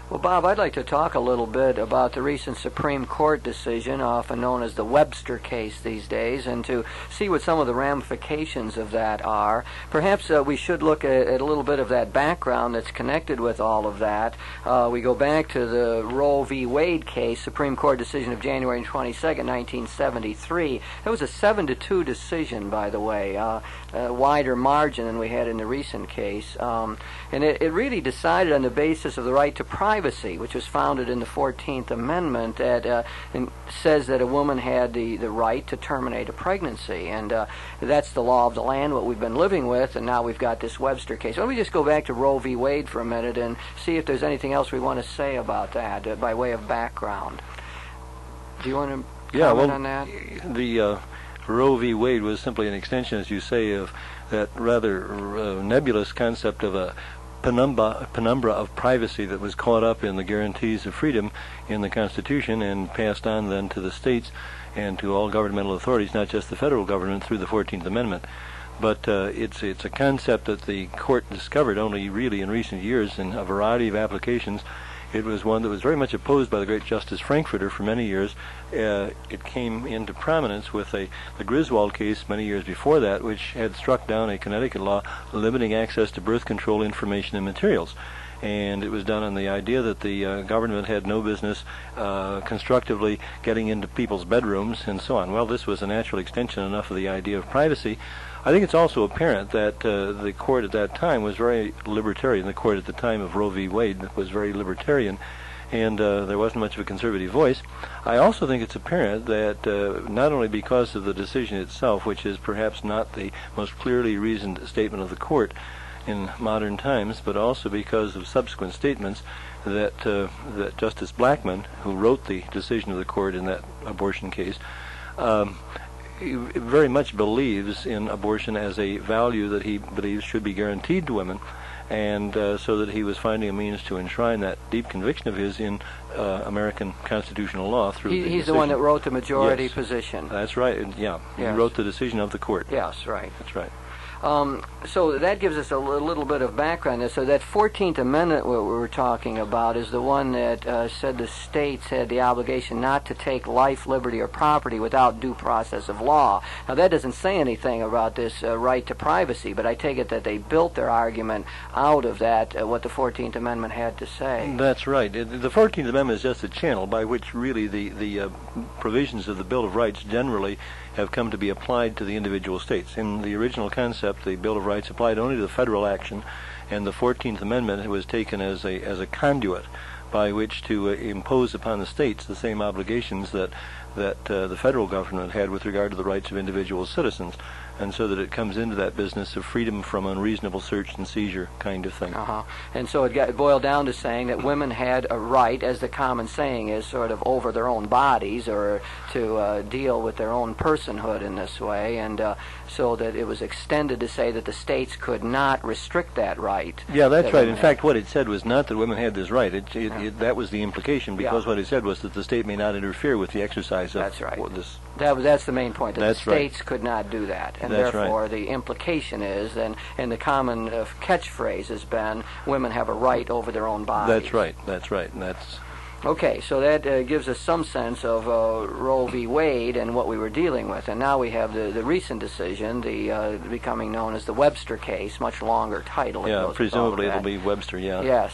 Well, Bob, I'd like to talk a little bit about the recent Supreme Court decision, often known as the Webster case these days, and to see what some of the ramifications of that are. Perhaps we should look at a little bit of that background that's connected with all of that. We go back to the Roe v. Wade case, Supreme Court decision of January 22nd, 1973. It was a 7-2 decision, by the way, a wider margin than we had in the recent case. And it really decided on the basis of the right to privacy, which was founded in the 14th Amendment, that says that a woman had the right to terminate a pregnancy. And that's the law of the land, what we've been living with, and now we've got this Webster case. Let me just go back to Roe v. Wade for a minute and see if there's anything else we want to say about that by way of background. Do you want to comment on that? The Roe v. Wade was simply an extension, as you say, of that rather nebulous concept of a penumbra of privacy that was caught up in the guarantees of freedom in the Constitution and passed on then to the states and to all governmental authorities, not just the federal government, through the 14th Amendment. But it's a concept that the court discovered only really in recent years in a variety of applications. It was one that was very much opposed by the great Justice Frankfurter for many years. It came into prominence with the Griswold case many years before that, which had struck down a Connecticut law limiting access to birth control information and materials. And it was done on the idea that the government had no business constructively getting into people's bedrooms and so on. Well, this was a natural extension enough of the idea of privacy. I think it's also apparent that the court at that time was very libertarian. The court at the time of Roe v. Wade was very libertarian, and there wasn't much of a conservative voice. I also think it's apparent that not only because of the decision itself, which is perhaps not the most clearly reasoned statement of the court in modern times, but also because of subsequent statements that Justice Blackmun, who wrote the decision of the court in that abortion case, he very much believes in abortion as a value that he believes should be guaranteed to women, and so that he was finding a means to enshrine that deep conviction of his in American constitutional law through the He's the one that wrote the majority position. That's right. Yeah, yes. He wrote the decision of the court. Yes, right. That's right. So that gives us a little bit of background. So that 14th Amendment what we were talking about is the one that said the states had the obligation not to take life, liberty, or property without due process of law. Now that doesn't say anything about this right to privacy, but I take it that they built their argument out of that, what the 14th Amendment had to say. That's right. The 14th Amendment is just a channel by which really the provisions of the Bill of Rights generally have come to be applied to the individual states. In the original concept, the Bill of Rights applied only to the federal action, and the 14th Amendment was taken as a conduit by which to impose upon the states the same obligations that the federal government had with regard to the rights of individual citizens, and so that it comes into that business of freedom from unreasonable search and seizure kind of thing. And so it boiled down to saying that women had a right, as the common saying is, sort of over their own bodies, or to deal with their own personhood in this way, and so that it was extended to say that the states could not restrict that right. Yeah, that's right. In fact, what it said was not that women had this right. That was the implication, because what it said was that the state may not interfere with the exercise of this. That's the main point, that the states right. could not do that. And that's therefore right. the implication is, and the common catchphrase has been, women have a right over their own bodies. That's right. And that's... Okay, so that gives us some sense of Roe v. Wade and what we were dealing with. And now we have the recent decision, the becoming known as the Webster case, much longer title. Yeah, presumably it'll be Webster, yeah. Yes,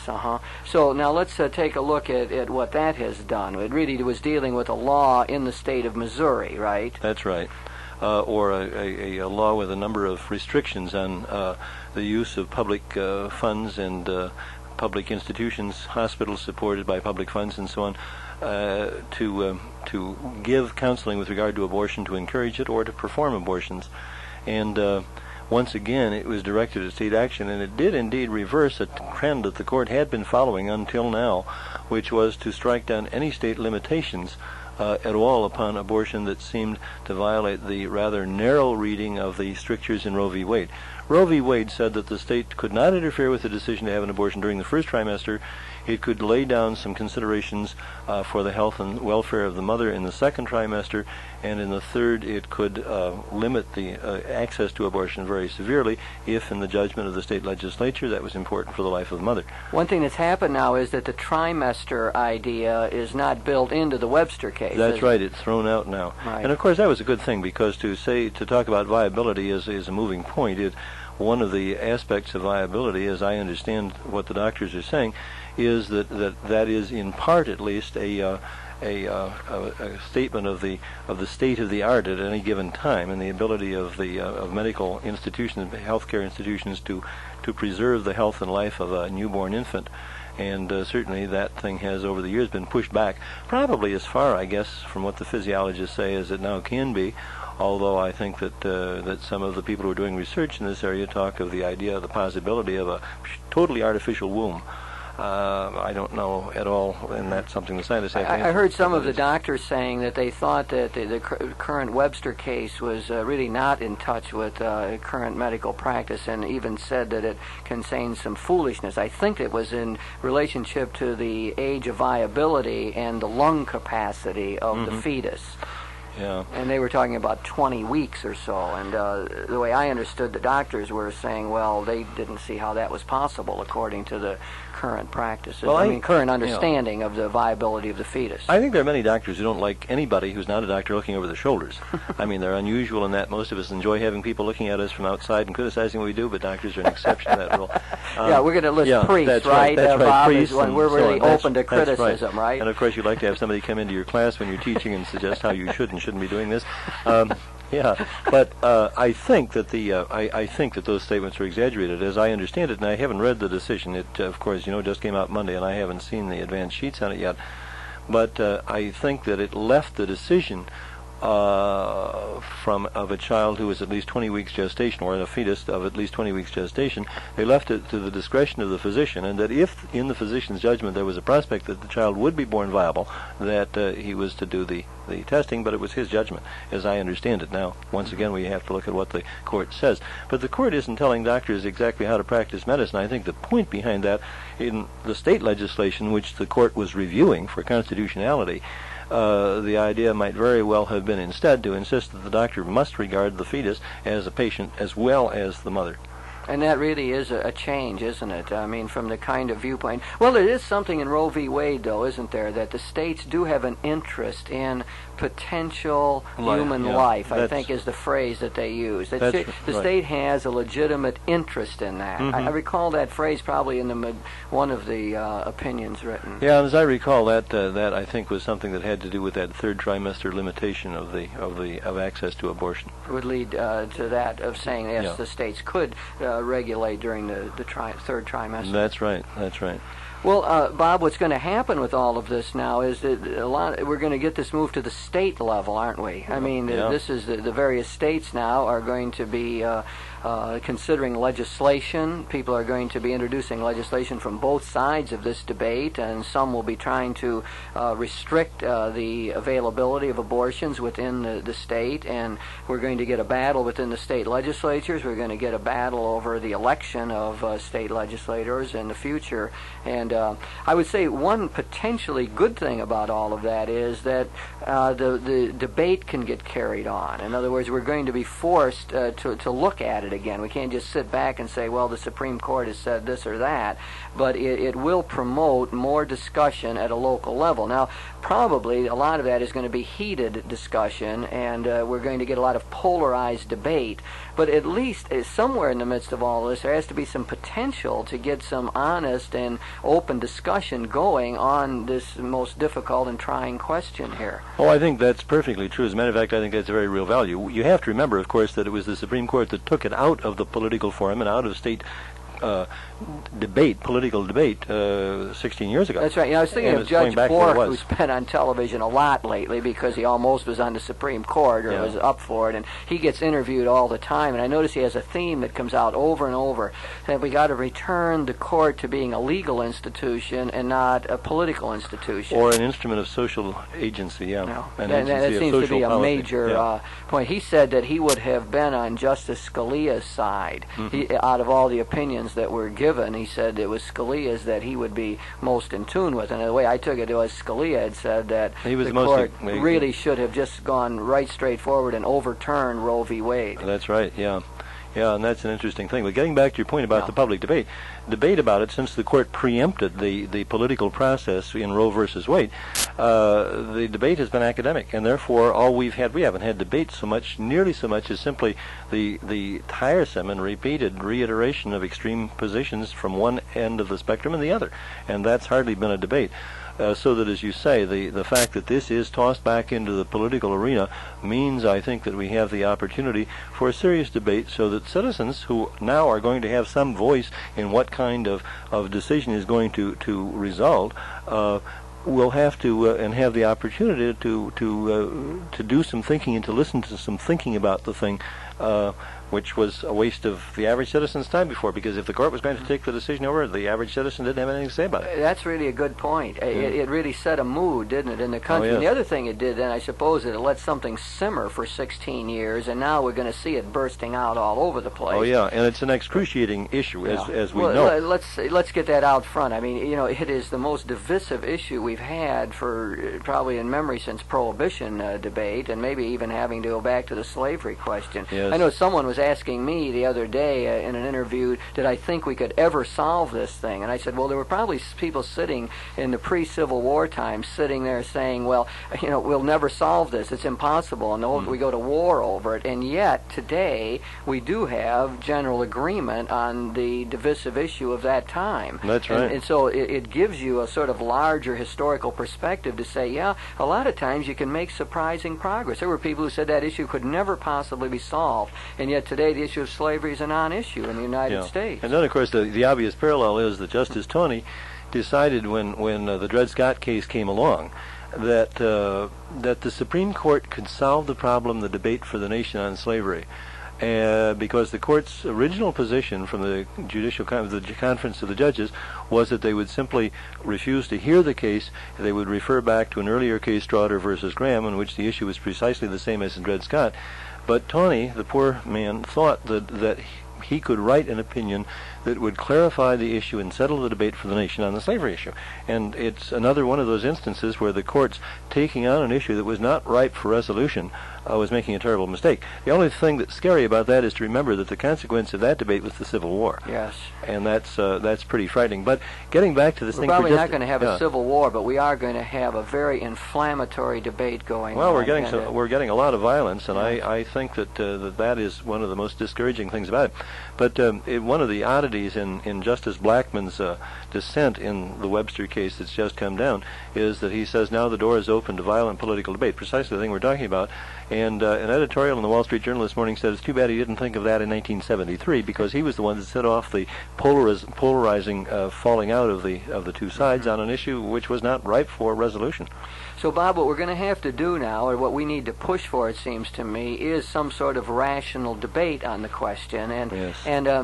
So now let's take a look at what that has done. It really was dealing with a law in the state of Missouri, right? That's right. Or a law with a number of restrictions on the use of public funds and public institutions, hospitals supported by public funds and so on, to give counseling with regard to abortion, to encourage it, or to perform abortions. And once again, it was directed at state action, and it did indeed reverse a trend that the court had been following until now, which was to strike down any state limitations at all upon abortion that seemed to violate the rather narrow reading of the strictures in Roe v. Wade. Roe v. Wade said that the state could not interfere with the decision to have an abortion during the first trimester. It could lay down some considerations for the health and welfare of the mother in the second trimester, and in the third it could limit the access to abortion very severely if, in the judgment of the state legislature, that was important for the life of the mother. One thing that's happened now is that the trimester idea is not built into the Webster case. That's right. It's thrown out now. Right. And of course that was a good thing, because to talk about viability is a moving point. One of the aspects of viability, as I understand what the doctors are saying, is that is in part at least a statement of the state of the art at any given time, and the ability of medical institutions, healthcare institutions, to preserve the health and life of a newborn infant. And certainly that thing has over the years been pushed back, probably as far, I guess, from what the physiologists say, as it now can be. Although I think that some of the people who are doing research in this area talk of the idea, the possibility of a totally artificial womb. I don't know at all, and that's something the scientists have to answer. I heard some of the doctors saying that they thought that the current Webster case was really not in touch with current medical practice, and even said that it contained some foolishness. I think it was in relationship to the age of viability and the lung capacity of the fetus. Yeah. And they were talking about 20 weeks or so. And the way I understood, the doctors were saying, well, they didn't see how that was possible according to the current practices. Well, current understanding of the viability of the fetus. I think there are many doctors who don't like anybody who's not a doctor looking over their shoulders. I mean, they're unusual in that most of us enjoy having people looking at us from outside and criticizing what we do, but doctors are an exception to that rule. Yeah, we're going to list priests, that's right? That's right. Bob, Priests, when we're really open to that's criticism, right? And of course, you'd like to have somebody come into your class when you're teaching and suggest how you should and shouldn't be doing this. Yeah, but I think that I think that those statements are exaggerated, as I understand it, and I haven't read the decision. It, of course, just came out Monday, and I haven't seen the advanced sheets on it yet. But I think that it left the decision of a child who was at least 20 weeks gestation, or a fetus of at least 20 weeks gestation. They left it to the discretion of the physician, and that if in the physician's judgment there was a prospect that the child would be born viable, that he was to do the testing, but it was his judgment, as I understand it. Now, once again, we have to look at what the court says. But the court isn't telling doctors exactly how to practice medicine. I think the point behind that, in the state legislation, which the court was reviewing for constitutionality, the idea might very well have been instead to insist that the doctor must regard the fetus as a patient as well as the mother. And that really is a change, isn't it? I mean, from the kind of viewpoint. Well, there is something in Roe v. Wade, though, isn't there, that the states do have an interest in potential human life, I think is the phrase that they use. The state has a legitimate interest in that. I recall that phrase probably in one of the opinions written. Yeah, and as I recall, that I think was something that had to do with that third trimester limitation of access to abortion. It would lead to that, of saying, yes, the states could regulate during the third trimester. That's right. That's right. Well, Bob, what's going to happen with all of this now is that we're going to get this moved to the state level, aren't we? I mean, this is the various states now are going to be considering legislation. People are going to be introducing legislation from both sides of this debate, and some will be trying to restrict the availability of abortions within the state, and we're going to get a battle within the state legislatures. We're going to get a battle over the election of state legislators in the future. And I would say one potentially good thing about all of that is that the debate can get carried on. In other words, we're going to be forced to look at it again. We can't just sit back and say, well, the Supreme Court has said this or that, but it will promote more discussion at a local level. Now, probably a lot of that is going to be heated discussion, and we're going to get a lot of polarized debate, but at least somewhere in the midst of all this, there has to be some potential to get some honest and open discussion going on this most difficult and trying question here. Oh, I think that's perfectly true. As a matter of fact, I think that's a very real value. You have to remember, of course, that it was the Supreme Court that took it out of the political forum and out of state political debate 16 years ago. That's right. You know, I was thinking of Judge Bork, who's been on television a lot lately because he almost was on the Supreme Court or was up for it, and he gets interviewed all the time. And I notice he has a theme that comes out over and over, that we got to return the court to being a legal institution and not a political institution. Or an instrument of social agency, No. That seems to be a major point. He said that he would have been on Justice Scalia's side. Out of all the opinions that were given, he said it was Scalia's that he would be most in tune with. And the way I took it was Scalia had said that the court really should have just gone right straight forward and overturned Roe v. Wade. That's right, yeah. Yeah, and that's an interesting thing. But getting back to your point about the public debate about it, since the court preempted the political process in Roe versus Wade, the debate has been academic, and therefore all we haven't had debate nearly so much as simply the tiresome and repeated reiteration of extreme positions from one end of the spectrum and the other, and that's hardly been a debate. So that, as you say, the fact that this is tossed back into the political arena means, I think, that we have the opportunity for a serious debate so that citizens who now are going to have some voice in what kind of decision is going to result will have to and have the opportunity to do some thinking and to listen to some thinking about the thing, which was a waste of the average citizen's time before, because if the court was going to take the decision over, the average citizen didn't have anything to say about it. That's really a good point. It really set a mood, didn't it, in the country? And the other thing it did then, I suppose, it let something simmer for 16 years, and now we're going to see it bursting out all over the place. Oh, yeah, and it's an excruciating issue, as we know. Let's get that out front. I mean, you know, it is the most divisive issue we've had for probably in memory since Prohibition debate, and maybe even having to go back to the slavery question. Yes. I know someone was asking me the other day in an interview, did I think we could ever solve this thing? And I said, well, there were probably people sitting in the pre-Civil War times sitting there saying, well, you know, we'll never solve this. It's impossible. And we go to war over it. And yet, today, we do have general agreement on the divisive issue of that time. That's right. And so it gives you a sort of larger historical perspective to say, yeah, a lot of times you can make surprising progress. There were people who said that issue could never possibly be solved. And yet today, the issue of slavery is a non-issue in the United States. And then, of course, the obvious parallel is that Justice Taney decided when the Dred Scott case came along that the Supreme Court could solve the problem, the debate for the nation on slavery, because the court's original position from the the conference of the judges was that they would simply refuse to hear the case. They would refer back to an earlier case, Strawder versus Graham, in which the issue was precisely the same as in Dred Scott. But Taney, the poor man, thought that he could write an opinion that would clarify the issue and settle the debate for the nation on the slavery issue. And it's another one of those instances where the court's taking on an issue that was not ripe for resolution was making a terrible mistake. The only thing that's scary about that is to remember that the consequence of that debate was the Civil War. Yes. And that's pretty frightening. But getting back to this thing... We're probably not going to have a Civil War, but we are going to have a very inflammatory debate going on. Well, we're getting a lot of violence, and I think that is one of the most discouraging things about it. But one of the oddities in Justice Blackmun's dissent in the Webster case that's just come down is that he says now the door is open to violent political debate, precisely the thing we're talking about. And an editorial in the Wall Street Journal this morning said it's too bad he didn't think of that in 1973, because he was the one that set off the polarizing falling out of the two sides on an issue which was not ripe for resolution. So, Bob, what we're going to have to do now, or what we need to push for, it seems to me, is some sort of rational debate on the question. And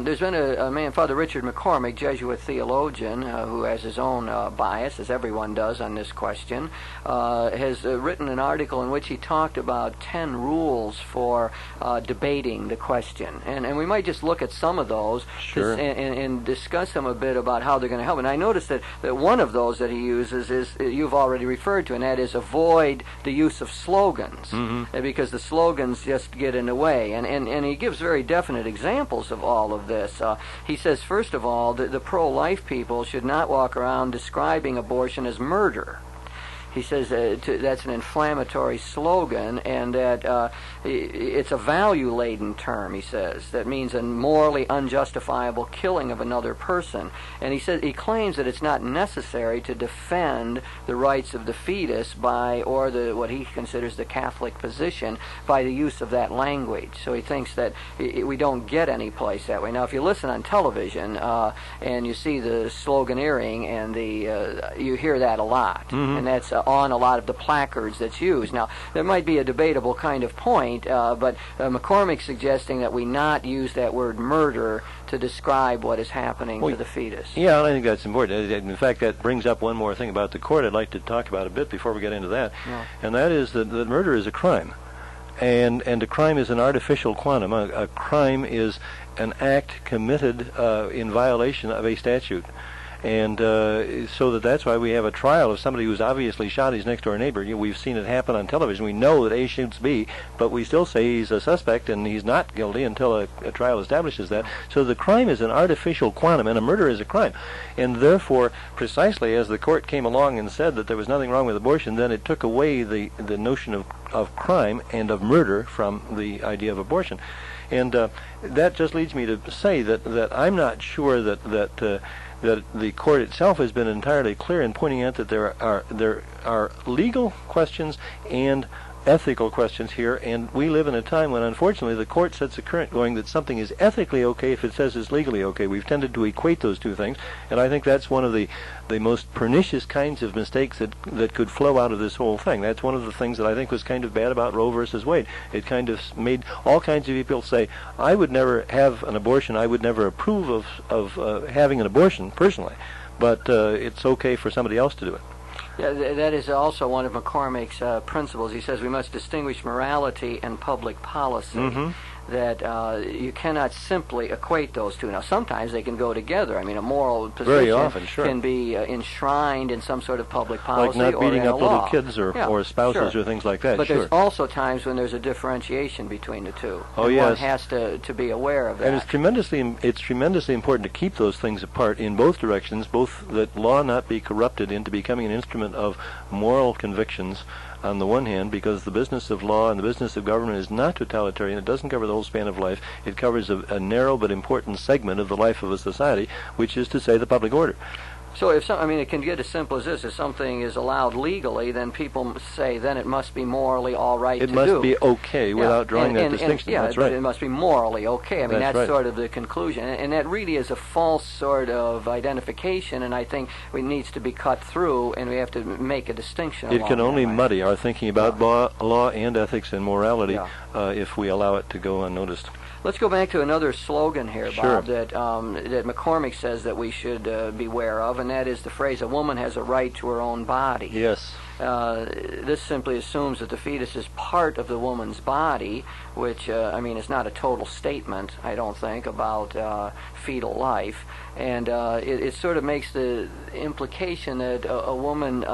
there's been a man, Father Richard McCormick, Jesuit theologian, who has his own bias, as everyone does on this question, has written an article in which he talked about 10 rules for debating the question. And we might just look at some of those and discuss them a bit about how they're going to help. And I noticed that one of those that he uses is, you've already referred to, and that is avoid the use of slogans, because the slogans just get in the way. And he gives very definite examples of all of this. He says, first of all, the pro-life people should not walk around describing abortion as murder. he says that's an inflammatory slogan, and that it's a value-laden term, he says, that means a morally unjustifiable killing of another person. And he says he claims that it's not necessary to defend the rights of the fetus by, or what he considers the Catholic position, by the use of that language. So he thinks that we don't get any place that way. Now, if you listen on television and you see the sloganeering, and you hear that a lot, and that's on a lot of the placards that's used. Now, there might be a debatable kind of point, but McCormick's suggesting that we not use that word murder to describe what is happening to the fetus. Yeah, I think that's important. In fact, that brings up one more thing about the court I'd like to talk about a bit before we get into that, and that is that murder is a crime. And a crime is an artificial quantum. A crime is an act committed in violation of a statute. And so that's why we have a trial of somebody who's obviously shot his next-door neighbor. We've seen it happen on television. We know that A shoots B, but we still say he's a suspect and he's not guilty until a trial establishes that. So the crime is an artificial quantum, and a murder is a crime. And therefore, precisely as the court came along and said that there was nothing wrong with abortion, then it took away the notion of crime and of murder from the idea of abortion. And that just leads me to say that I'm not sure that the court itself has been entirely clear in pointing out that there are legal questions and ethical questions here, and we live in a time when, unfortunately, the court sets a current going that something is ethically okay if it says it's legally okay. We've tended to equate those two things, and I think that's one of the most pernicious kinds of mistakes that could flow out of this whole thing. That's one of the things that I think was kind of bad about Roe versus Wade. It kind of made all kinds of people say, I would never have an abortion, I would never approve of having an abortion personally, but it's okay for somebody else to do it. Yeah, that is also one of McCormick's principles. He says we must distinguish morality and public policy. That you cannot simply equate those two. Now, sometimes they can go together. I mean, a moral position very often, can be enshrined in some sort of public policy, like not beating up little kids or spouses or things like that. But there's also times when there's a differentiation between the two. Oh, yes. One has to be aware of that. And it's tremendously important to keep those things apart in both directions, both that law not be corrupted into becoming an instrument of moral convictions on the one hand, because the business of law and the business of government is not totalitarian. It doesn't cover the whole span of life. It covers a narrow but important segment of the life of a society, which is to say the public order. So it can get as simple as this. If something is allowed legally, then people say then it must be morally all right to do. It must be okay without drawing that distinction. That's right. It must be morally okay. I mean, that's right. Sort of the conclusion. And that really is a false sort of identification, and I think it needs to be cut through, and we have to make a distinction. It can only muddy our thinking about law and ethics and morality if we allow it to go unnoticed. Let's go back to another slogan here, Sure. Bob, that McCormick says that we should beware of, and that is the phrase, a woman has a right to her own body. Yes. This simply assumes that the fetus is part of the woman's body, which, is not a total statement, I don't think, about fetal life. And it sort of makes the implication that a woman's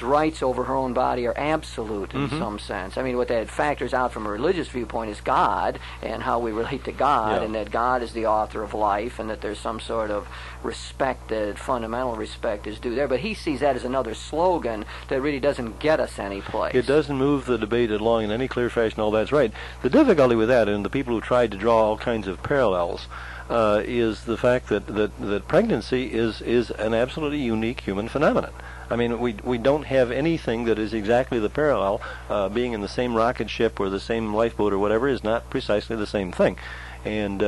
rights over her own body are absolute in some sense. I mean, what that factors out from a religious viewpoint is God and how we relate to God, and that God is the author of life, and that there's some sort of respect, that fundamental respect is due there. But he sees that as another slogan that really doesn't get us any place. It doesn't move the debate along in any clear fashion. All that's right. The difficulty with that, and the people who tried to draw all kinds of parallels, is the fact that pregnancy is an absolutely unique human phenomenon. I mean, we don't have anything that is exactly the parallel. Being in the same rocket ship or the same lifeboat or whatever is not precisely the same thing, and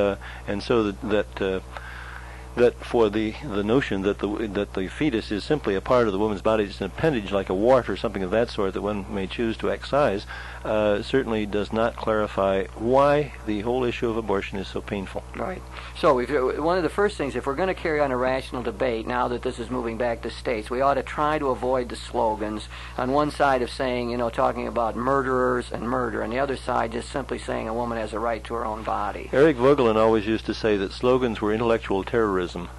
so that for the notion that the fetus is simply a part of the woman's body, it's an appendage like a wart or something of that sort that one may choose to excise, certainly does not clarify why the whole issue of abortion is so painful. Right. So one of the first things, if we're going to carry on a rational debate, now that this is moving back to states, we ought to try to avoid the slogans. On one side of saying, talking about murderers and murder, and the other side just simply saying a woman has a right to her own body. Eric Voegelin always used to say that slogans were intellectual terrorism.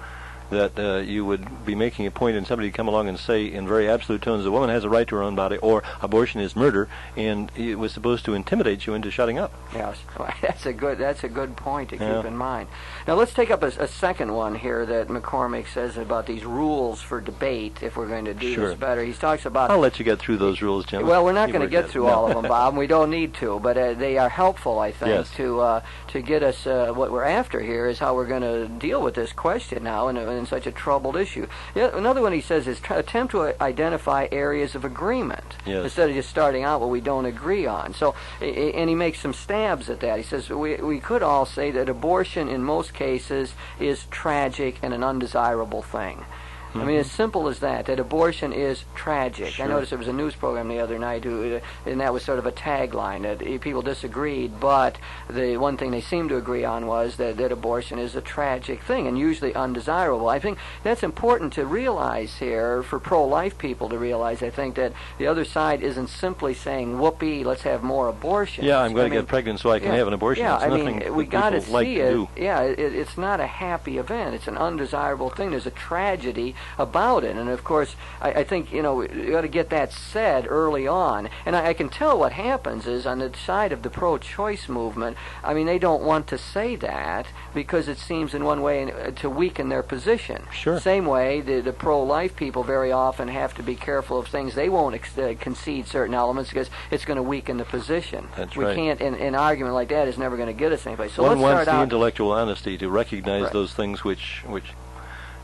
that you would be making a point and somebody come along and say in very absolute tones, the woman has a right to her own body, or abortion is murder, and it was supposed to intimidate you into shutting up. Yes, that's a good point to keep in mind. Now let's take up a second one here that McCormick says about these rules for debate. If we're going to do this better, he talks about. I'll let you get through those rules, Jim. Well, we're not going to get through all of them, Bob. And we don't need to, but they are helpful, I think, to get us what we're after here is how we're going to deal with this question now in such a troubled issue. Another one he says is attempt to identify areas of agreement instead of just starting out what we don't agree on. So, and he makes some stabs at that. He says we could all say that abortion in most cases is tragic and an undesirable thing. I mean, as simple as that abortion is tragic. Sure. I noticed there was a news program the other night, and that was sort of a tagline, that people disagreed, but the one thing they seemed to agree on was that abortion is a tragic thing, and usually undesirable. I think that's important to realize here, for pro-life people to realize, I think, that the other side isn't simply saying, whoopee, let's have more abortions. Yeah, I'm going to get pregnant so I can have an abortion. Yeah, it's nothing we got to see it. Do. Yeah, it's not a happy event. It's an undesirable thing. There's a tragedy about it, and of course I think you got to get that said early on. And I can tell what happens is on the side of the pro-choice movement, I mean, they don't want to say that because it seems in one way to weaken their position. Sure. Same way the pro-life people very often have to be careful of things. They won't concede certain elements because it's going to weaken the position. That's we right. can't. An argument like that is never going to get us anyplace. So one let's wants start the out. Intellectual honesty to recognize those things which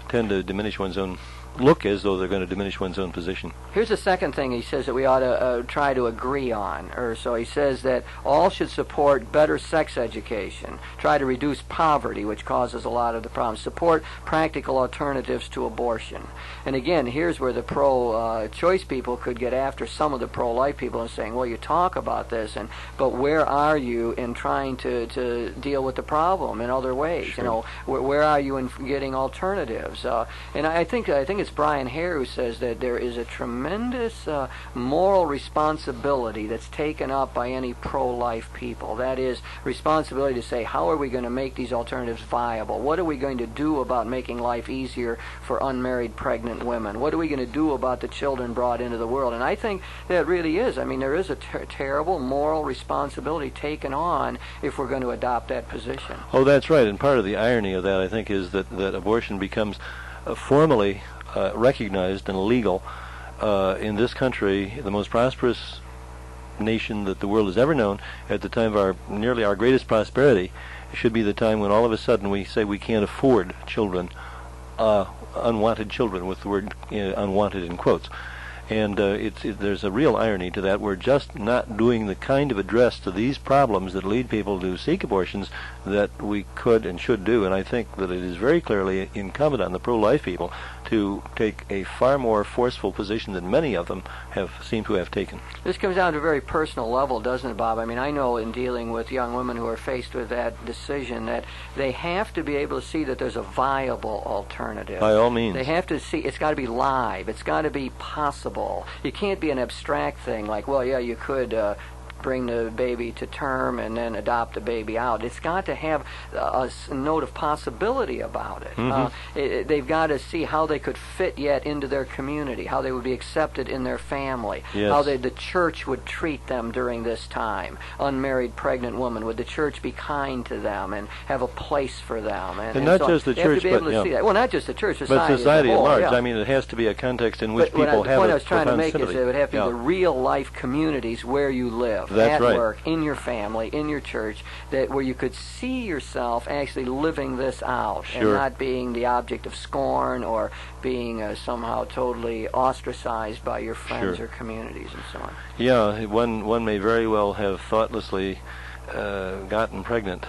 tend to diminish one's own, look as though they're going to diminish one's own position. Here's the second thing he says that we ought to try to agree on. So he says that all should support better sex education, try to reduce poverty, which causes a lot of the problems, support practical alternatives to abortion. And again, here's where the pro-choice people could get after some of the pro-life people and saying, well, you talk about this, but where are you in trying to deal with the problem in other ways? Sure. Where are you in getting alternatives? And I think it's Brian Hare who says that there is a tremendous moral responsibility that's taken up by any pro-life people. That is, responsibility to say, how are we going to make these alternatives viable? What are we going to do about making life easier for unmarried pregnant women? What are we going to do about the children brought into the world? And I think that really is. I mean, there is a terrible moral responsibility taken on if we're going to adopt that position. Oh, that's right. And part of the irony of that, I think, is that abortion becomes formally recognized and legal in this country, the most prosperous nation that the world has ever known, at the time of nearly our greatest prosperity. It should be the time when all of a sudden we say we can't afford children, unwanted children, with the word unwanted in quotes. And there's a real irony to that. We're just not doing the kind of address to these problems that lead people to seek abortions that we could and should do. And I think that it is very clearly incumbent on the pro-life people to take a far more forceful position than many of them seem to have taken. This comes down to a very personal level, doesn't it, Bob? I mean, I know in dealing with young women who are faced with that decision that they have to be able to see that there's a viable alternative. By all means. They have to see it's got to be live. It's got to be possible. It can't be an abstract thing like, well, yeah, you could bring the baby to term and then adopt the baby out. It's got to have a note of possibility about it. Mm-hmm. They've got to see how they could fit yet into their community, how they would be accepted in their family, yes. how the church would treat them during this time. Unmarried pregnant woman, would the church be kind to them and have a place for them? And not so just the church, but see that. Well, not just the church, but society at whole, large. Yeah. I mean, it has to be a context in which but people the have point a I was trying to make sympathy. is it would have to be the real life communities where you live. That's at right. work, in your family, in your church, where you could see yourself actually living this out and not being the object of scorn or being somehow totally ostracized by your friends or communities and so on. Yeah, one may very well have thoughtlessly gotten pregnant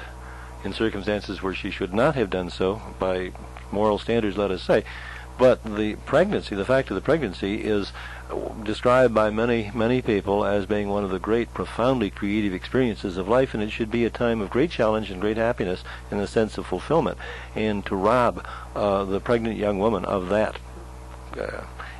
in circumstances where she should not have done so by moral standards, let us say. But the pregnancy, the fact of the pregnancy, is described by many people as being one of the great, profoundly creative experiences of life, and it should be a time of great challenge and great happiness in the sense of fulfillment. And to rob the pregnant young woman of that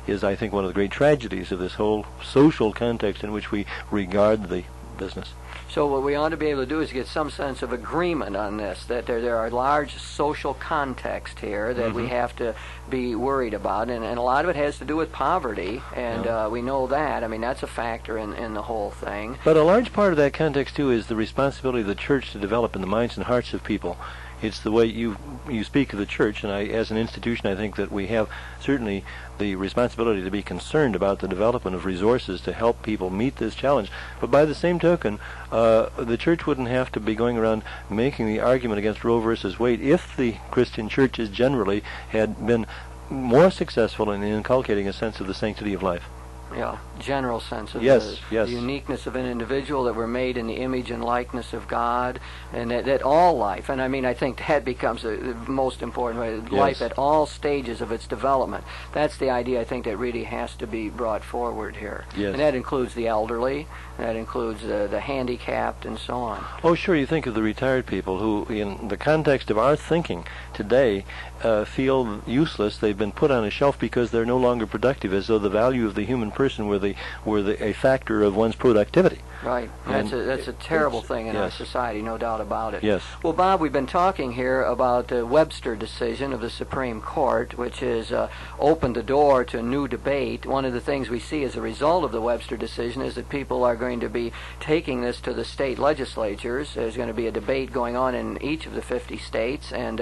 is, I think, one of the great tragedies of this whole social context in which we regard the business. So what we ought to be able to do is get some sense of agreement on this, that there are large social context here that we have to be worried about, and a lot of it has to do with poverty, and we know that. I mean, that's a factor in the whole thing. But a large part of that context, too, is the responsibility of the church to develop in the minds and hearts of people. It's the way you speak of the church, and as an institution, I think that we have certainly the responsibility to be concerned about the development of resources to help people meet this challenge. But by the same token, the church wouldn't have to be going around making the argument against Roe versus Wade if the Christian churches generally had been more successful in inculcating a sense of the sanctity of life. Yeah, general sense of the uniqueness of an individual, that we're made in the image and likeness of God, and that all life, and I mean, I think that becomes the most important way, life at all stages of its development. That's the idea, I think, that really has to be brought forward here. Yes. And that includes the elderly, that includes the handicapped, and so on. Oh, sure, you think of the retired people who, in the context of our thinking today, feel useless. They've been put on a shelf because they're no longer productive, as though the value of the human person were a factor of one's productivity. Right. That's a terrible thing in our society, no doubt about it. Yes. Well, Bob, we've been talking here about the Webster decision of the Supreme Court, which has opened the door to a new debate. One of the things we see as a result of the Webster decision is that people are going to be taking this to the state legislatures. There's going to be a debate going on in each of the 50 states, and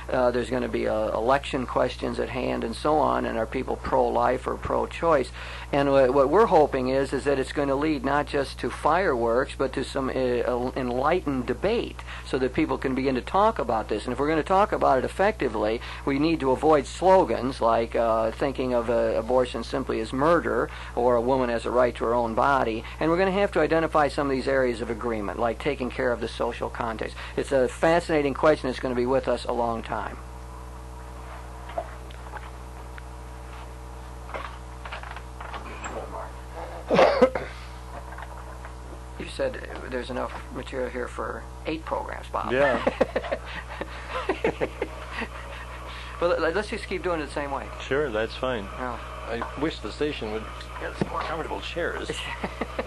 there's going to be election questions at hand and so on, and are people pro-life or pro-choice? And what we're hoping is that it's going to lead not just to fireworks, but to some enlightened debate, so that people can begin to talk about this. And if we're going to talk about it effectively, we need to avoid slogans like thinking of abortion simply as murder, or a woman has a right to her own body. And we're going to have to identify some of these areas of agreement, like taking care of the social context. It's a fascinating question that's going to be with us a long time. You said there's enough material here for 8 programs, Bob. Yeah. Well, let's just keep doing it the same way. Sure, that's fine. Yeah. I wish the station would get some more comfortable chairs.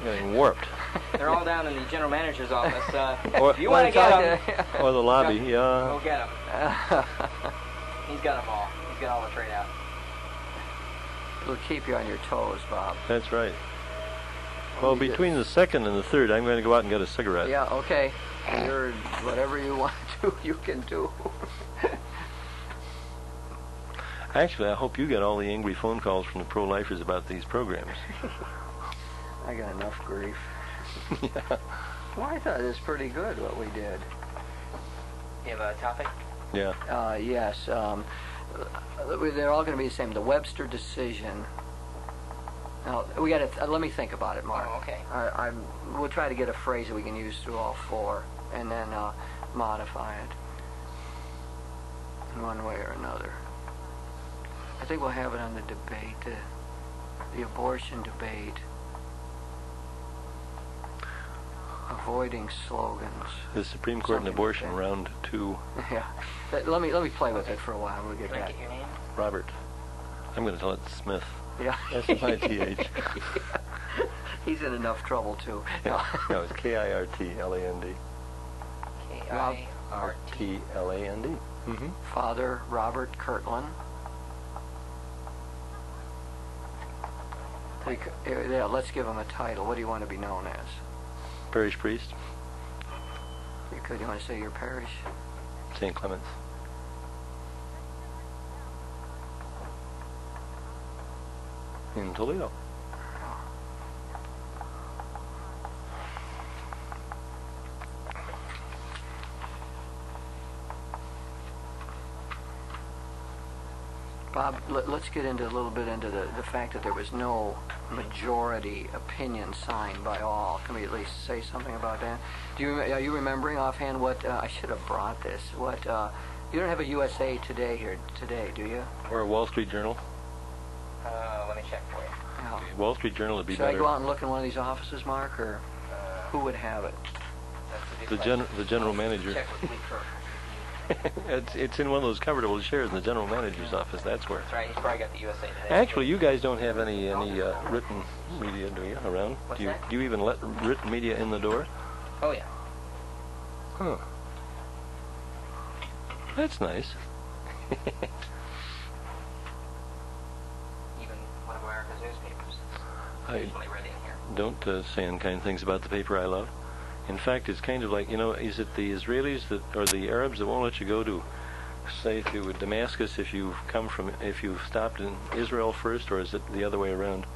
Getting warped. They're all down in the general manager's office. Or, if you want to get them, or the lobby, go get them. He's got them all. He's got all the trade out. It'll keep you on your toes, Bob. That's right. Well, between the second and the third, I'm going to go out and get a cigarette. Yeah, okay. You're whatever you want to do, you can do. Actually, I hope you get all the angry phone calls from the pro-lifers about these programs. I got enough grief. Yeah. Well, I thought it was pretty good what we did. You have a topic? Yeah. Yes. They're all going to be the same. The Webster decision. Now, we got to. Let me think about it, Mark. Oh, okay. We'll try to get a phrase that we can use through all 4, and then modify it in one way or another. I think we'll have it on the debate, the abortion debate. Avoiding slogans. The Supreme Court and abortion, like round 2. Yeah. Let me play with it for a while. We'll get Can I back. get your name? Robert. I'm going to tell it Smith. Yeah. S-M-I-T-H. He's in enough trouble, too. No, it's K-I-R-T-L-A-N-D. K-I-R-T-L-A-N-D. Mm-hmm. Father Robert Kirchner. Yeah, let's give him a title. What do you want to be known as? Parish priest. You want to say your parish? St. Clement's. In Toledo. Bob, let's get into a little bit into the fact that there was no majority opinion signed by all. Can we at least say something about that? Are you remembering offhand what I should have brought this? What you don't have a USA Today here today, do you? Or a Wall Street Journal? Let me check for you. Yeah. Wall Street Journal would be Should better. I go out and look in one of these offices, Mark, or who would have it? That's The general manager. Check with Lee Kirk. It's in one of those comfortable chairs in the general manager's office. That's where. That's right. He's probably got the USA Today. Actually, you guys don't have any written media, do you, around? What's Do you that? do you even let written media in the door? Oh yeah. Huh. That's nice. Even one of America's newspapers. I Usually read in here. don't say unkind things about the paper I love. In fact, it's kind of like, is it the Israelis that or the Arabs that won't let you go to, say, to Damascus if you've stopped in Israel first, or is it the other way around?